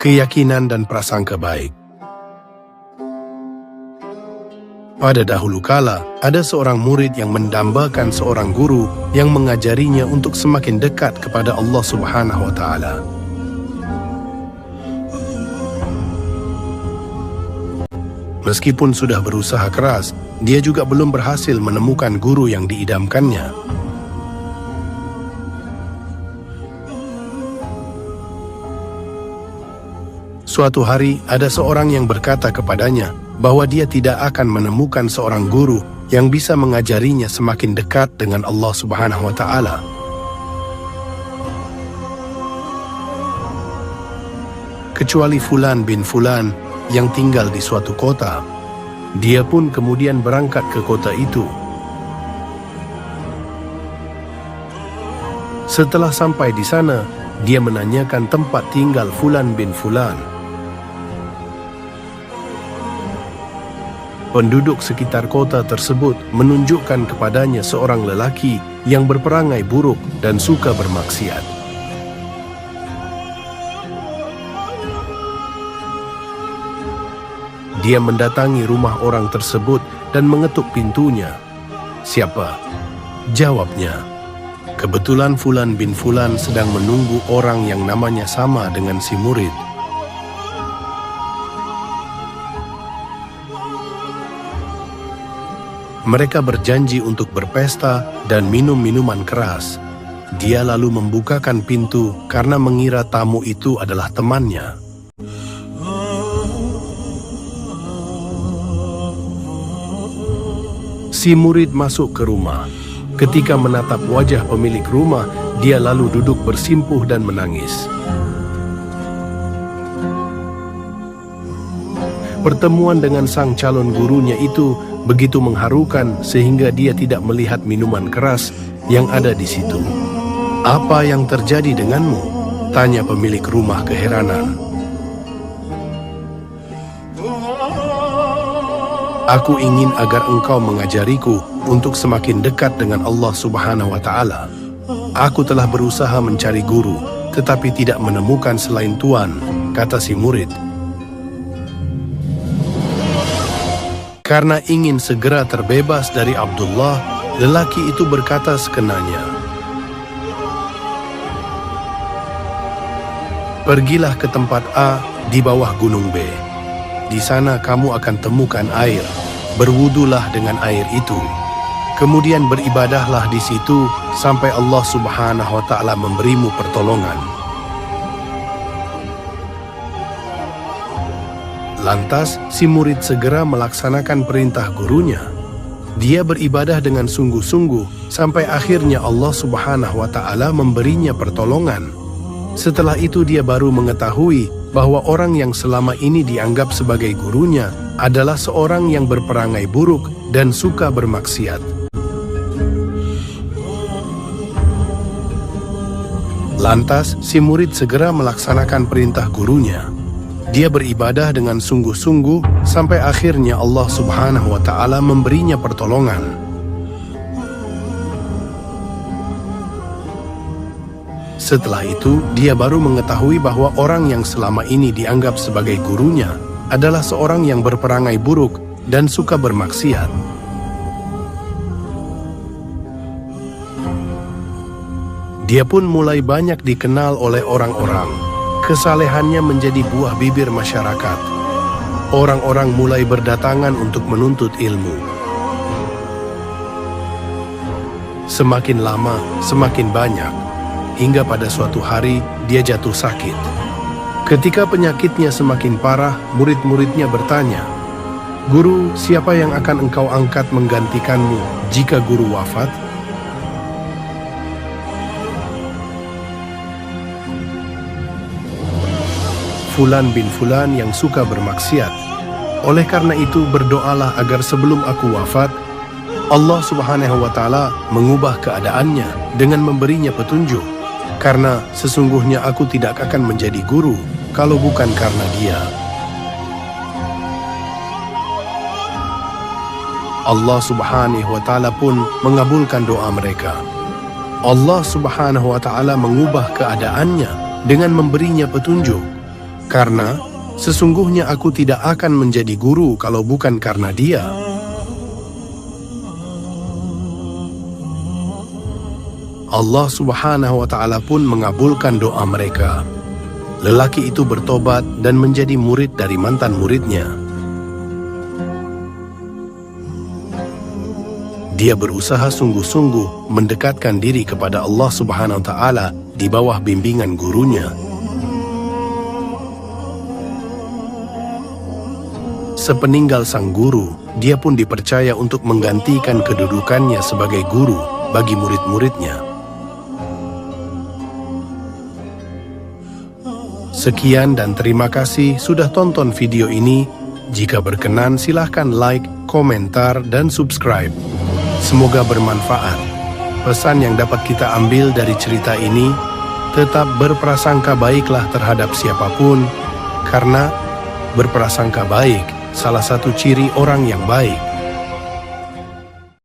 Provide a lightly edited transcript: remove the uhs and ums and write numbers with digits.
Keyakinan dan prasangka baik. Pada dahulu kala, ada seorang murid yang mendambakan seorang guru yang mengajarinya untuk semakin dekat kepada Allah Subhanahu wa Ta'ala. Meskipun sudah berusaha keras, dia juga belum berhasil menemukan guru yang diidamkannya. Suatu hari, ada seorang yang berkata kepadanya bahwa dia tidak akan menemukan seorang guru yang bisa mengajarinya semakin dekat dengan Allah Subhanahu wa Ta'ala. Kecuali Fulan bin Fulan yang tinggal di suatu kota. Dia pun kemudian berangkat ke kota itu. Setelah sampai di sana, dia menanyakan tempat tinggal Fulan bin Fulan. Penduduk sekitar kota tersebut menunjukkan kepadanya seorang lelaki yang berperangai buruk dan suka bermaksiat. Dia mendatangi rumah orang tersebut dan mengetuk pintunya. "Siapa?" Jawabnya, "Kebetulan Fulan bin Fulan sedang menunggu orang yang namanya sama dengan si murid." Mereka berjanji untuk berpesta dan minum minuman keras. Dia lalu membukakan pintu karena mengira tamu itu adalah temannya. Si murid masuk ke rumah. Ketika menatap wajah pemilik rumah, dia lalu duduk bersimpuh dan menangis. Pertemuan dengan sang calon gurunya itu begitu mengharukan sehingga dia tidak melihat minuman keras yang ada di situ. "Apa yang terjadi denganmu?" tanya pemilik rumah keheranan. "Aku ingin agar engkau mengajariku untuk semakin dekat dengan Allah Subhanahu wa Ta'ala. Aku telah berusaha mencari guru, tetapi tidak menemukan selain Tuhan," kata si murid. Karena ingin segera terbebas dari Abdullah, lelaki itu berkata sekenanya, "Pergilah ke tempat A di bawah gunung B. Di sana kamu akan temukan air. Berwudulah dengan air itu. Kemudian beribadahlah di situ sampai Allah Subhanahu wa Ta'ala memberimu pertolongan." Lantas, si murid segera melaksanakan perintah gurunya. Dia beribadah dengan sungguh-sungguh sampai akhirnya Allah Subhanahu wa Ta'ala memberinya pertolongan. Setelah itu dia baru mengetahui bahwa orang yang selama ini dianggap sebagai gurunya adalah seorang yang berperangai buruk dan suka bermaksiat. Lantas, si murid segera melaksanakan perintah gurunya. Dia beribadah dengan sungguh-sungguh sampai akhirnya Allah Subhanahu wa Ta'ala memberinya pertolongan. Setelah itu, dia baru mengetahui bahwa orang yang selama ini dianggap sebagai gurunya adalah seorang yang berperangai buruk dan suka bermaksiat. Dia pun mulai banyak dikenal oleh orang-orang. Kesalehannya menjadi buah bibir masyarakat. Orang-orang mulai berdatangan untuk menuntut ilmu. Semakin lama, semakin banyak. Hingga pada suatu hari, dia jatuh sakit. Ketika penyakitnya semakin parah, murid-muridnya bertanya, "Guru, siapa yang akan engkau angkat menggantikanmu jika guru wafat?" "Fulan bin Fulan yang suka bermaksiat. Oleh karena itu berdoalah agar sebelum aku wafat, Allah Subhanahu wa Ta'ala mengubah keadaannya dengan memberinya petunjuk. Karena sesungguhnya aku tidak akan menjadi guru kalau bukan karena dia." Allah Subhanahu wa Ta'ala pun mengabulkan doa mereka. Allah Subhanahu wa Ta'ala mengubah keadaannya dengan memberinya petunjuk. Karena sesungguhnya aku tidak akan menjadi guru kalau bukan karena dia. Allah Subhanahu wa Ta'ala pun mengabulkan doa mereka. Lelaki itu bertobat dan menjadi murid dari mantan muridnya. Dia berusaha sungguh-sungguh mendekatkan diri kepada Allah Subhanahu wa Ta'ala di bawah bimbingan gurunya. Sepeninggal sang guru, dia pun dipercaya untuk menggantikan kedudukannya sebagai guru bagi murid-muridnya. Sekian dan terima kasih sudah tonton video ini. Jika berkenan silahkan like, komentar, dan subscribe. Semoga bermanfaat. Pesan yang dapat kita ambil dari cerita ini, tetap berprasangka baiklah terhadap siapapun, karena berprasangka baik salah satu ciri orang yang baik.